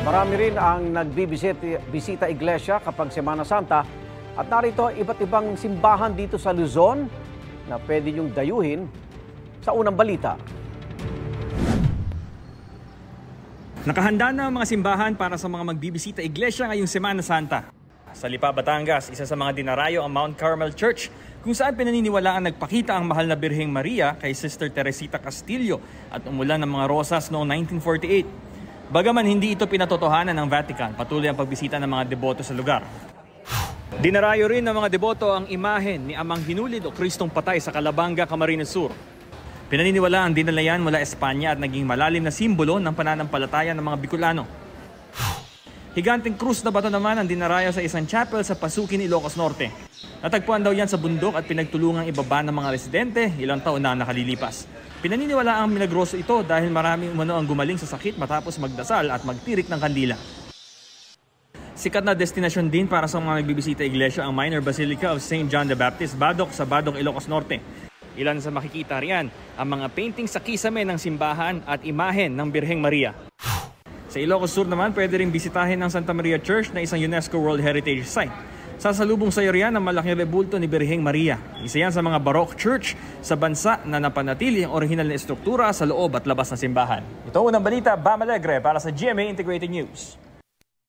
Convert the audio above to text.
Marami rin ang nagbibisita iglesia kapag Semana Santa at narito iba't ibang simbahan dito sa Luzon na pwede niyong dayuhin sa unang balita. Nakahanda na ang mga simbahan para sa mga magbibisita iglesia ngayong Semana Santa. Sa Lipa, Batangas, isa sa mga dinarayo ang Mount Carmel Church kung saan pinaniniwalaang nagpakita ang mahal na Birheng Maria kay Sister Teresita Castillo at umulan ng mga rosas noong 1948. Bagaman hindi ito pinatotohanan ng Vatican, patuloy ang pagbisita ng mga deboto sa lugar. Dinarayo rin ng mga deboto ang imahen ni Amang Hinulid o Kristong Patay sa Calabanga, Camarines Sur. Pinaniniwala ang dinala yan mula Espanya at naging malalim na simbolo ng pananampalataya ng mga Bicolano. Higanteng krus na bato naman ang dinarayo sa isang chapel sa Pasukin, Ilocos Norte. Natagpuan daw yan sa bundok at pinagtulungang ibaba ng mga residente ilang taon na nakalilipas. Pinaniniwala ang milagroso ito dahil maraming umano ang gumaling sa sakit matapos magdasal at magtirik ng kandila. Sikat na destinasyon din para sa mga nagbibisita iglesia ang Minor Basilica of St. John the Baptist, Badok sa Badok, Ilocos Norte. Ilan sa makikita riyan ang mga painting sa kisame ng simbahan at imahen ng Birheng Maria. Sa Ilocos Sur naman, pwede rin bisitahin ang Santa Maria Church na isang UNESCO World Heritage Site. Sasalubong sa iyo riyan ang malaking rebulto ni Birheng Maria. Isa yan sa mga Baroque church sa bansa na napanatili ang orihinal na estruktura sa loob at labas ng simbahan. Ito unang balita, Bam Alegre para sa GMA Integrated News.